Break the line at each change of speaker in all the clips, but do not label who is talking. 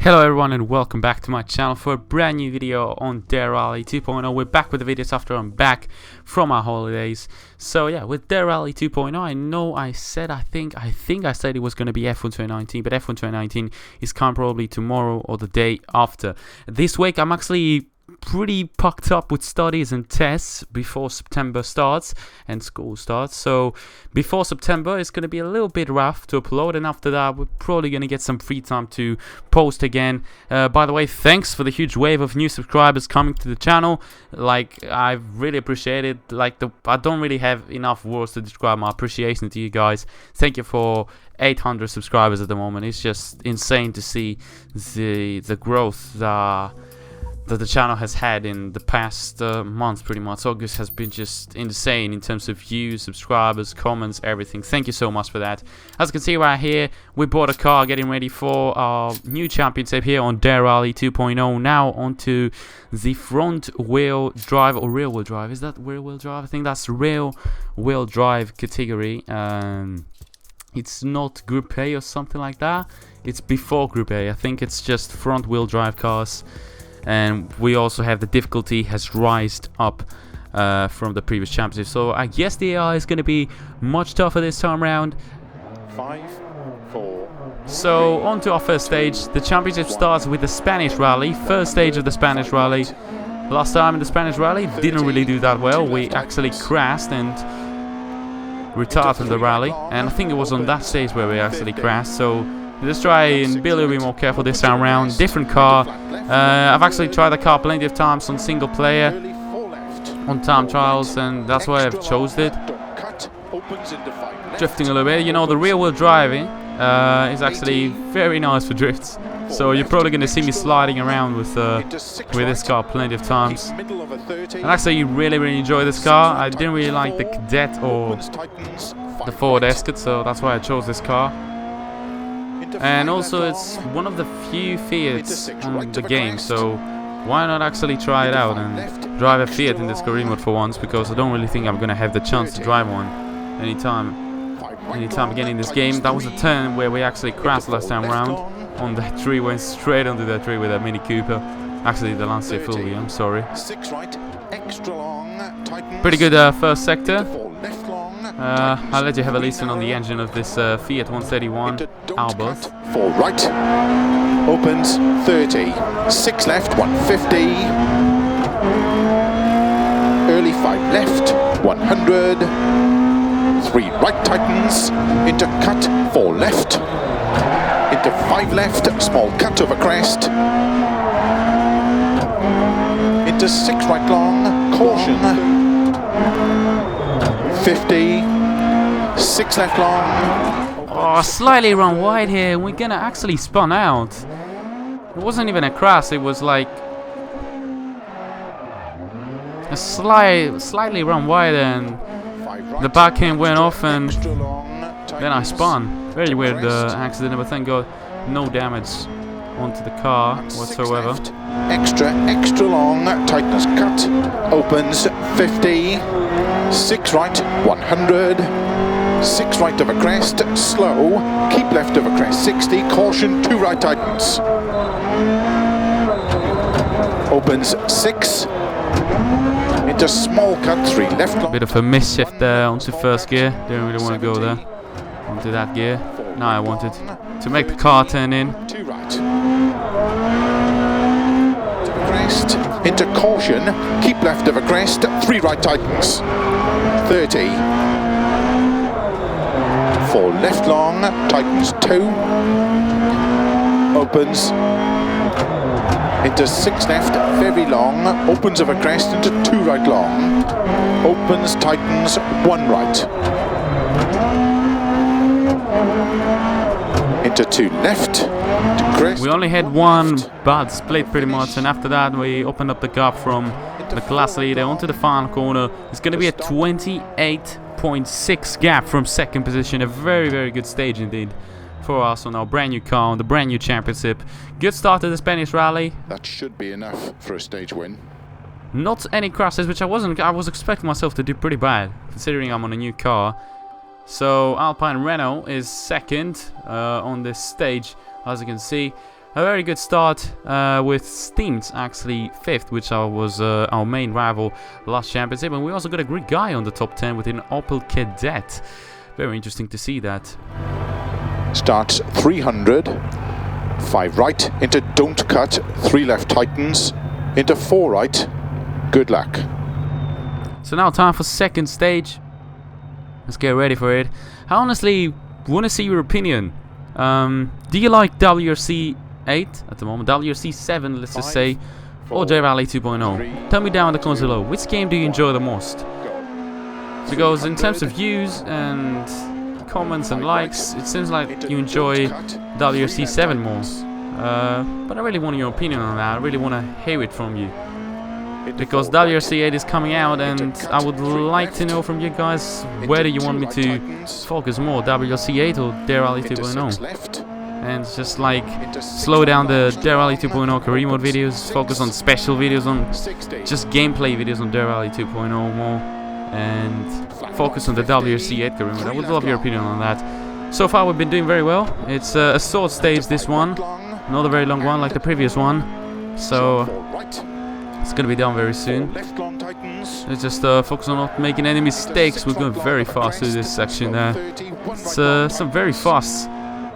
Hello everyone and welcome back to my channel for a brand new video on DiRT 2.0. We're back with the videos after I'm back from our holidays. So yeah, with DiRT 2.0, I know I think I said it was going to be F1 2019, but F1 2019 is coming probably tomorrow or the day after. This week I'm actually pretty packed up with studies and tests before September starts and school starts. So before September it's going to be a little bit rough to upload, and after that we're probably going to get some free time to post again. By the way, thanks for the huge wave of new subscribers coming to the channel. Like, I really appreciate it. I don't really have enough words to describe my appreciation to you guys. Thank you for 800 subscribers at the moment. It's just insane to see the growth that the channel has had in the past months. Pretty much August has been just insane in terms of views, subscribers, comments, everything. Thank you so much for that. As you can see right here, we bought a car, getting ready for our new championship here on DiRT 2.0. Now onto the front wheel drive or rear wheel drive. Is that rear wheel drive? I think that's rear wheel drive category. It's not Group A or something like that. It's before Group A. I think it's just front wheel drive cars. And we also have the difficulty has rised up from the previous championship. So I guess the AI is going to be much tougher this time around.
5, 4.
So on to our first stage. The championship starts with the Spanish rally. First stage of the Spanish rally. Last time in the Spanish rally didn't really do that well. We actually crashed and retired from the rally. And I think it was on that stage where we actually crashed. So let's try and be a little bit more careful this time around. Different car. I've actually tried the car plenty of times on single player, on time trials, and that's why I've chosen it. Drifting a little bit. You know, the rear wheel driving is actually very nice for drifts. So you're probably going to see me sliding around with this car plenty of times. And actually, really enjoy this car. I didn't really like the Cadet or the Ford Escort, so that's why I chose this car. And also it's one of the few Fiats on the game, so why not actually try it out and drive a Fiat in this career mode for once, because I don't really think I'm gonna have the chance to drive one anytime again in this game. That was a turn where we actually crashed last time around on that tree, went straight onto that tree with a Mini Cooper. Actually the Lancia Fulvia, I'm sorry. Pretty good first sector. I'll let you have a listen on the engine of this Fiat 131 Albert.
4 right, opens 30, 6 left, 150, early 5 left, 100, 3 right tightens, into cut, 4 left, into 5 left, small cut over crest, into 6 right long, caution, 50, 6 left long.
Oh, slightly run wide here. We're gonna actually spun out. It wasn't even a crash, it was like a slightly run wide, and the back end went off and then I spun. Very weird accident, but thank God no damage onto the car whatsoever.
Extra long, tightness cut, opens 50, 6 right, 100, 6 right over crest, slow, keep left over crest, 60, caution, 2 right tightens, opens 6, into small cut, 3 left long.
Bit of a misshift there onto first gear. Didn't really want to go there onto that gear. Now I wanted to make the car turn in.
2 right. Into caution, keep left over crest, 3 right tightens, 30, 4 left long, tightens 2, opens, into 6 left, very long, opens over crest, into 2 right long, opens, tightens, 1 right, into 2 left.
We only had one bad split pretty much, and after that we opened up the gap from the class leader onto the final corner. It's going to be a 28.6 gap from second position. A very good stage indeed for us on our brand new car, on the brand new championship. Good start to the Spanish rally.
That should be enough for a stage win.
Not any crashes, which I was expecting myself to do pretty bad considering I'm on a new car. So Alpine Renault is second on this stage, as you can see. A very good start with Steams actually 5th, which was our main rival last championship, and we also got a Greek guy on the top 10 with an Opel Cadet. Very interesting to see that.
Starts 300, 5 right, into don't cut, 3 left tightens, into 4 right, good luck.
So now time for second stage. Let's get ready for it. I honestly want to see your opinion. Do you like WRC 8 at the moment, WRC 7 let's just say, or J-Rally 2.0? Tell me down in the comments below, which game do you enjoy the most? Because in terms of views and comments and likes, it seems like you enjoy WRC 7 more. But I really want your opinion on that. I really want to hear it from you. Because WRC 8 is coming out, and I would like to know from you guys whether you want me to focus more WRC 8 or DiRT 2.0. And just like slow down the DiRT 2.0 career mode videos, focus on special videos, on just gameplay videos on DiRT 2.0 more, and focus on the WRC 8 career mode. I would love your opinion on that. So far we've been doing very well. It's a short stage, this one, not a very long one like the previous one, so it's gonna be done very soon. Let's just focus on not making any mistakes. We're going very fast through this section there. It's some very fast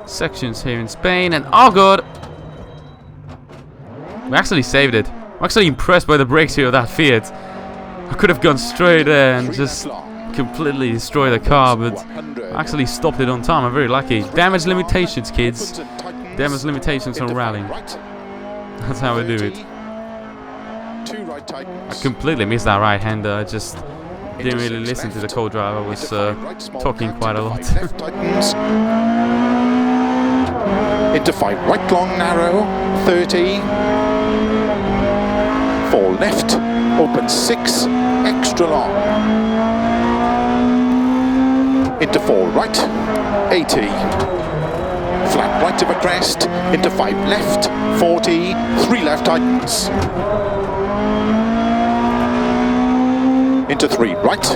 sections here in Spain, and oh god, we actually saved it. I'm actually impressed by the brakes here of that Fiat. I could have gone straight there and just completely destroyed the car, but I actually stopped it on time. I'm very lucky. Damage limitations, kids. Damage limitations on rallying. That's how we do it. I completely missed that right-hander. I just didn't really listen to the co-driver. I was talking quite a lot.
Into 5 right long narrow, 30, 4 left, open 6, extra long, into 4 right, 80, flat right of a crest, into 5 left, 40, 3 left tightens, into 3 right,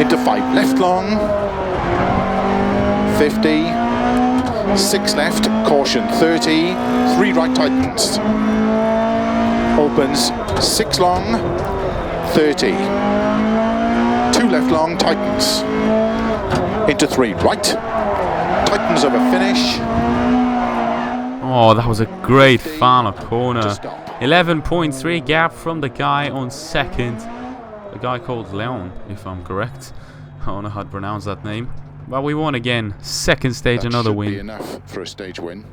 into 5 left long, 50, 6 left, caution 30, 3 right tightens, opens 6 long, 30, 2 left long tightens, into 3 right, tightens over finish.
Oh, that was a great final corner. 11.3 gap from the guy on second, a guy called Leon, if I'm correct. I don't know how to pronounce that name. But we won again. Second stage, another win.
Be enough for a stage win.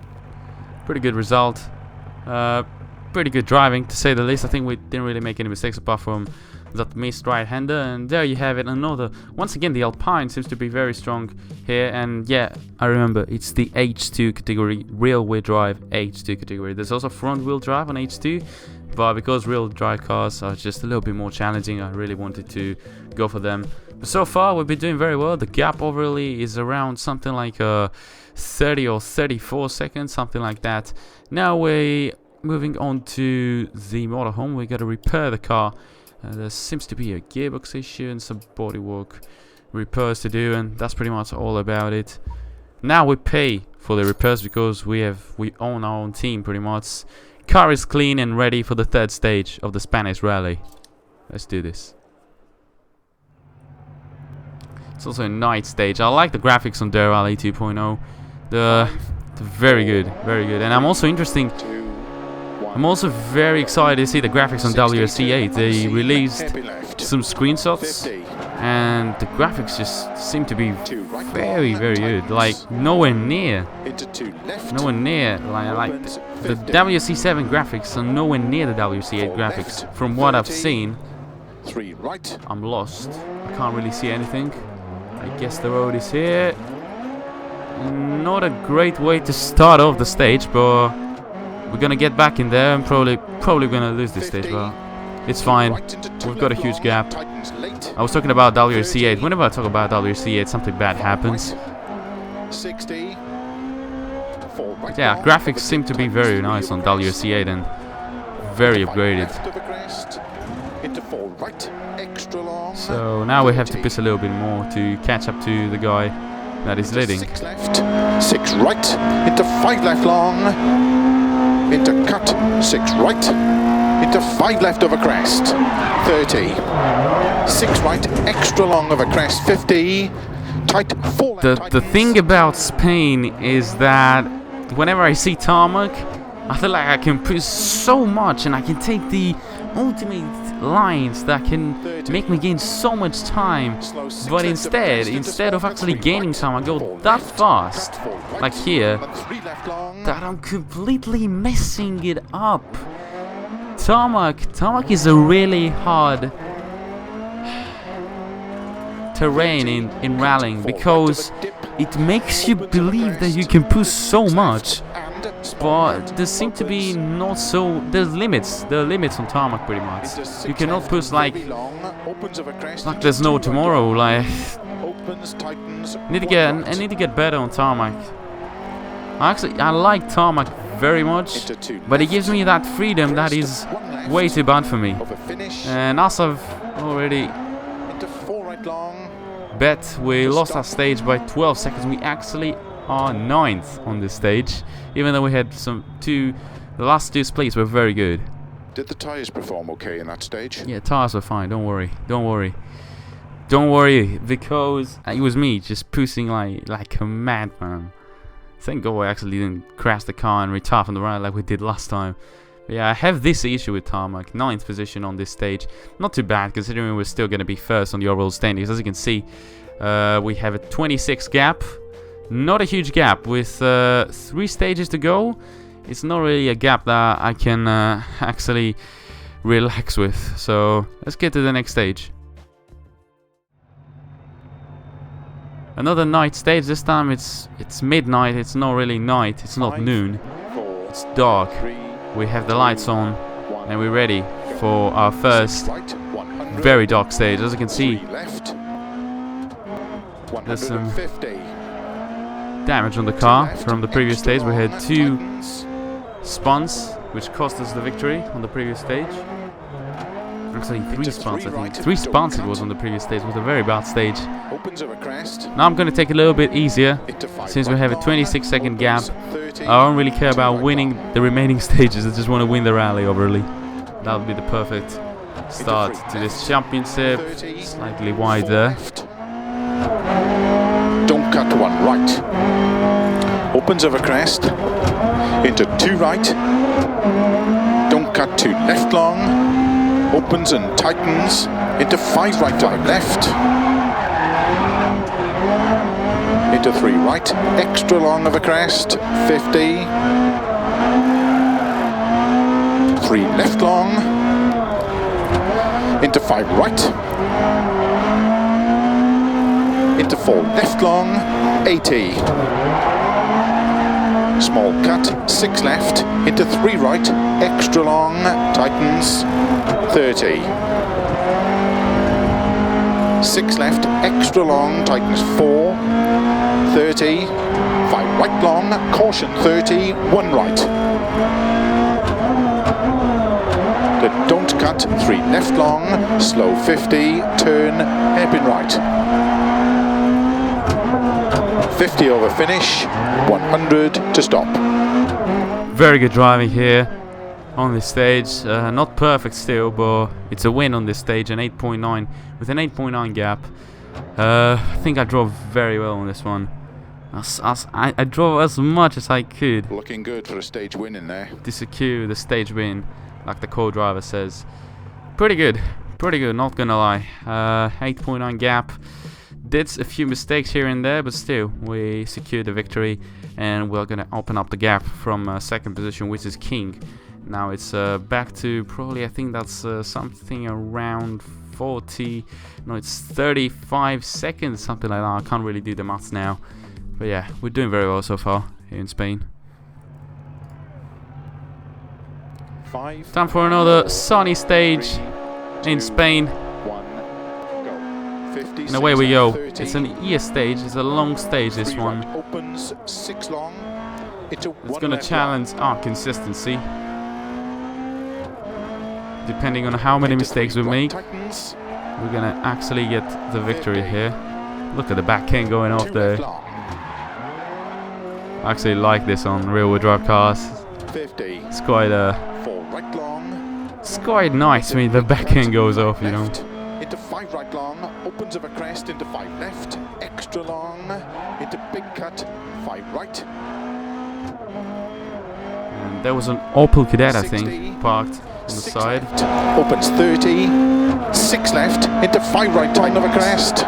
Pretty good result. Pretty good driving, to say the least. I think we didn't really make any mistakes apart from that missed right-hander. And there you have it. Another. Once again, the Alpine seems to be very strong here. And yeah, I remember it's the H2 category, rear-wheel drive H2 category. There's also front-wheel drive on H2. But because real drive cars are just a little bit more challenging, I really wanted to go for them. But so far, we've been doing very well. The gap overly is around something like 30 or 34 seconds, something like that. Now we're moving on to the motorhome. We got to repair the car. There seems to be a gearbox issue and some bodywork repairs to do, and that's pretty much all about it. Now we pay for the repairs because we own our own team pretty much. Car is clean and ready for the third stage of the Spanish rally. Let's do this. It's also a night stage. I like the graphics on DiRT 2.0. They're very good, very good. And I'm also very excited to see the graphics on WRC 8. They released some screenshots, and the graphics just seem to be very, very good. Like nowhere near like the WRC 7 graphics are nowhere near the WRC 8 graphics. From what I've seen, I'm lost. I can't really see anything. I guess the road is here. Not a great way to start off the stage, but we're gonna get back in there and probably gonna lose this stage, but it's fine. We've got a huge gap. I was talking about WRC 8. Whenever I talk about WRC 8, something bad happens. But yeah, graphics seem to be very nice on WRC 8 and very upgraded. So now we have to piss a little bit more to catch up to the guy that is leading.
6 left, 6 right, into 5 left long, into cut, 6 right, into 5 left over crest, 30, 6 right, extra long over crest, 50, tight, 4 left.
The thing about Spain is that whenever I see tarmac, I feel like I can push so much and I can take the ultimate lines that can make me gain so much time, but instead of actually gaining time, I go that fast, like here, that I'm completely messing it up. Tarmac is a really hard terrain in rallying, because it makes you believe that you can push so much, but there seem to be not so. There's limits. There are limits on tarmac pretty much. You cannot push like there's no tomorrow. Like I need to get better on tarmac. I like tarmac very much, but it gives me that freedom that is way too bad for me. And as I've already bet, we lost our stage by 12 seconds. We actually are 9th on this stage, even though we had the last 2 splits were very good.
Did the tyres perform okay in that stage?
Yeah, tyres were fine, don't worry, because it was me just pushing like a madman. Thank God I actually didn't crash the car and retard from the right like we did last time. But yeah, I have this issue with tarmac. 9th position on this stage. Not too bad, considering we're still going to be first on the overall standings. As you can see, we have a 26 gap. Not a huge gap. With 3 stages to go, it's not really a gap that I can actually relax with. So let's get to the next stage. Another night stage. This time it's midnight. It's not really night. It's not noon. It's dark. We have the lights on and we're ready for our first very dark stage. As you can see, there's some damage on the car from the previous stage. We had 2 spawns, which cost us the victory on the previous stage. Actually, 3 spawns, I think. 3 spawns it was on the previous stage. It was a very bad stage. Now I'm going to take it a little bit easier, since we have a 26-second gap. I don't really care about winning the remaining stages. I just want to win the rally overall. That would be the perfect start to this championship. Slightly wider.
Don't cut 1 right. Opens over crest. Into 2 right. Don't cut 2 left long. Opens and tightens into 5 right over left, into 3 right, extra long of a crest, 50, 3 left long, into 5 right, into 4 left long, 80. Small cut, 6 left, into 3 right, extra long, tightens, 30. 6 left, extra long, tightens 4, 30. 5 right long, caution 30, 1 right. The don't cut, 3 left long, slow 50, turn, hairpin right. 50 over finish, 100 to stop.
Very good driving here on this stage. Not perfect still, but it's a win on this stage. An 8.9 with an 8.9 gap. I think I drove very well on this one. I drove as much as I could.
Looking good for a stage win in there.
To secure the stage win, like the co-driver says. Pretty good, not gonna lie. 8.9 gap. Did a few mistakes here and there, but still we secured the victory, and we're gonna open up the gap from second position, which is King. Now it's back to probably, I think that's something around 40, no, it's 35 seconds, something like that. I can't really do the maths now, but yeah, we're doing very well so far here in Spain. Time for another sunny stage in Spain. And away we go. It's an ear stage. It's a long stage, this one. It's going to challenge our consistency. Depending on how many mistakes we make, we're going to actually get the victory here. Look at the back end going off
2
there.
left long.
I actually like this on rear-wheel drive cars.
50.
It's quite
4 right long.
it's quite nice when the back end goes off, you know.
Left. Into 5 right long. Opens of a crest into 5 left. Extra long. Into big cut. 5 right.
And there was an Opel Kadett, I
60,
think, parked on the
6
side.
left. Opens 30. 6 left. Into 5 right. Time of a crest.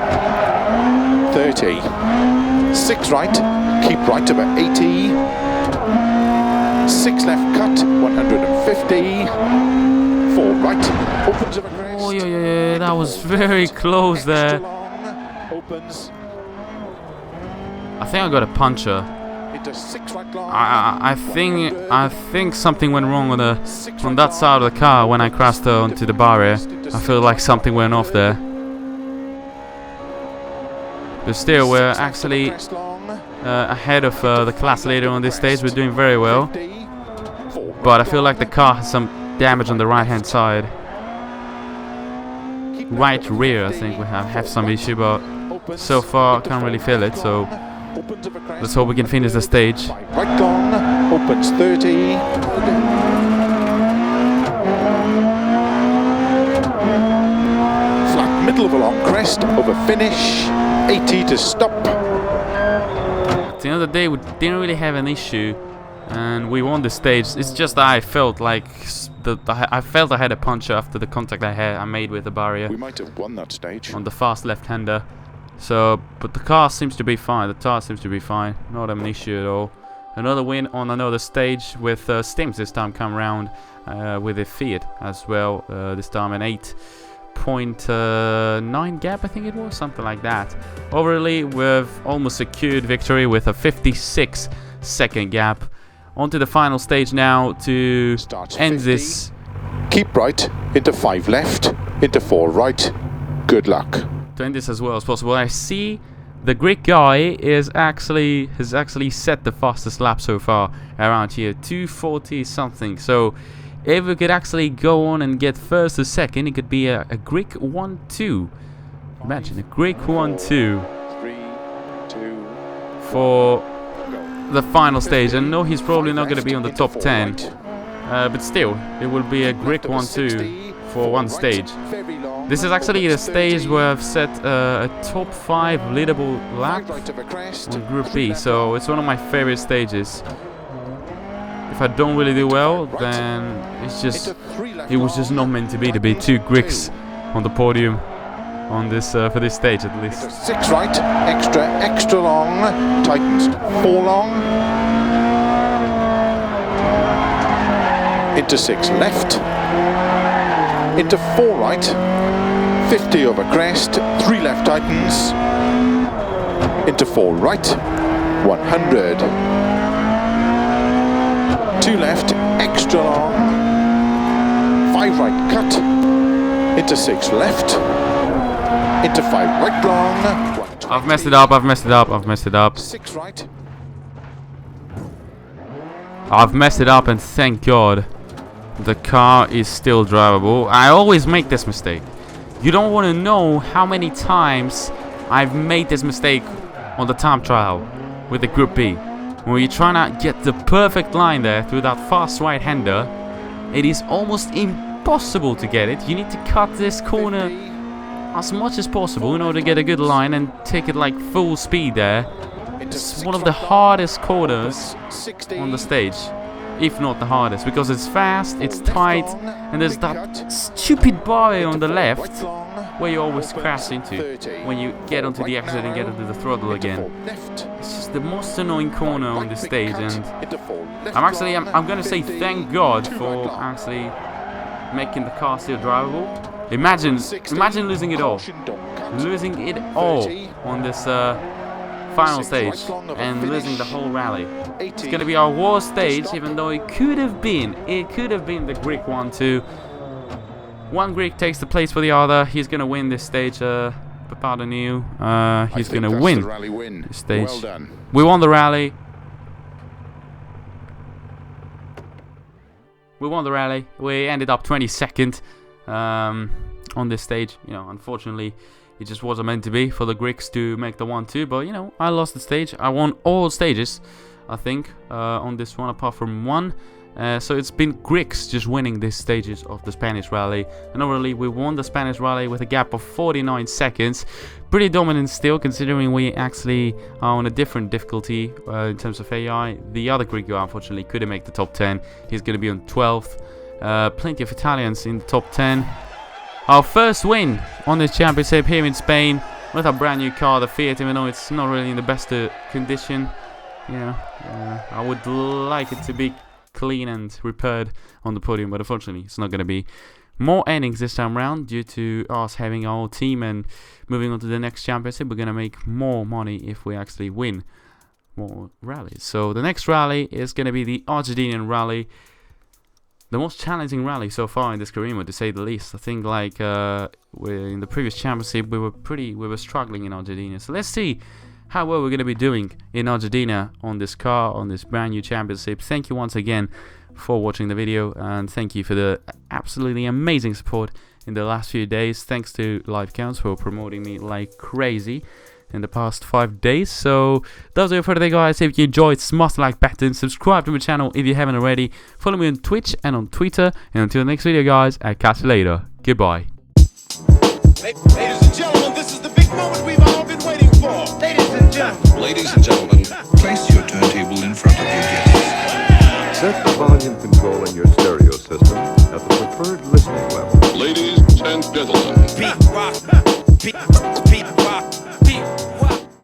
30. 6 right. Keep right about 80. 6 left cut. 150. 4 right. Opens of a crest.
Oh yeah, that was very close there.
Opens
I think I got a puncher.
into 6 right long.
I think something went wrong on that side of the car when I crashed onto the barrier. I feel like something went off there. But still, we're actually ahead of the class leader on this stage. We're doing very well. But I feel like the car has some damage on the right hand side. Right rear, I think we have some issue, but so far I can't really feel it, so let's hope we can finish the stage.
Right long, opens 30. Flat middle of a long crest, over finish, 80 to stop.
At the end of the day, we didn't really have an issue, and we won the stage. It's just that I felt like I had a puncher after the contact I made with the barrier.
We might have won that stage.
On the fast left-hander. So, but the car seems to be fine. The tire seems to be fine. Not an issue at all. Another win on another stage with Stims this time come round with a Fiat as well. This time an 8.9 gap, I think it was, something like that. Overall, we've almost secured victory with a 56-second gap. On to the final stage now to end this.
Keep right, into 5 left, into 4 right. Good luck.
To end this as well as possible. I see the Greek guy has actually set the fastest lap so far around here, 240 something. So if we could actually go on and get first or second, it could be a Greek 1-2. Imagine a Greek 1-2
3, 2
for the final stage. I know he's probably not going to be on the top 10, but still, it will be a Greek 1-2 for one stage. This is actually the stage where I've set a top 5 leaderboard lap on Group B, so it's one of my favorite stages. If I don't really do well, then it was just not meant to be 2 Greeks on the podium on this for this stage at least.
6 right, extra long, tightens 4 long, into 6 left, into 4 right, 50 over crest, 3 left tightens, into 4 right, 100, 2 left, extra long, 5 right cut, into 6 left, into 5 right long.
I've messed it up.
6 right.
I've messed it up, and thank God the car is still drivable. I always make this mistake. You don't want to know how many times I've made this mistake on the time trial with the Group B. When you're trying to get the perfect line there through that fast right-hander, it is almost impossible to get it. You need to cut this corner as much as possible in order to get a good line and take it like full speed there. It's one of the hardest corners on the stage, if not the hardest, because it's fast, it's tight, and there's that stupid barrier on the left where you always crash into when you get onto the exit and get into the throttle again. It's just the most annoying corner on this stage, and I'm gonna say thank God for actually making the car still drivable. Imagine losing it all on this final stage and losing the whole rally. It's gonna be our worst stage, even though it could have been the Greek 1-2. One Greek takes the place for the other. He's gonna win this stage. Papadoniou, he's gonna win this stage.
Well done.
We won the rally. We ended up 22nd on this stage. You know, unfortunately, It just wasn't meant to be for the Greeks to make the 1-2. But, you know, I lost the stage. I won all stages, I think, on this one, apart from one. So it's been Greeks just winning these stages of the Spanish rally. And overall, we won the Spanish rally with a gap of 49 seconds. Pretty dominant still, considering we actually are on a different difficulty in terms of AI. The other Greek guy, unfortunately, couldn't make the top 10. He's going to be on 12th. Plenty of Italians in the top 10. Our first win on this championship here in Spain with a brand new car, the Fiat, even though it's not really in the best condition. I would like it to be clean and repaired on the podium, but unfortunately it's not going to be. More earnings this time round due to us having our team and moving on to the next championship. We're going to make more money if we actually win more rallies. So the next rally is going to be the Argentinian rally, the most challenging rally so far in this career mode, to say the least. I think like in the previous championship we were struggling in Argentina. So let's see how well we're going to be doing in Argentina on this car, on this brand new championship. Thank you once again for watching the video, and thank you for the absolutely amazing support in the last few days. Thanks to Live Counts for promoting me like crazy in the past 5 days. So that was it for today, guys. If you enjoyed, smash the like button, subscribe to my channel if you haven't already, follow me on Twitch and on Twitter, and until the next video, guys, I'll catch you later. Goodbye.
Ladies and gentlemen, this is the big moment we've all been waiting for.
Ladies and gentlemen, place your turntable in front of your guests.
Set the volume control in your stereo system at the preferred listening level.
Ladies and gentlemen,
Beat rock, beat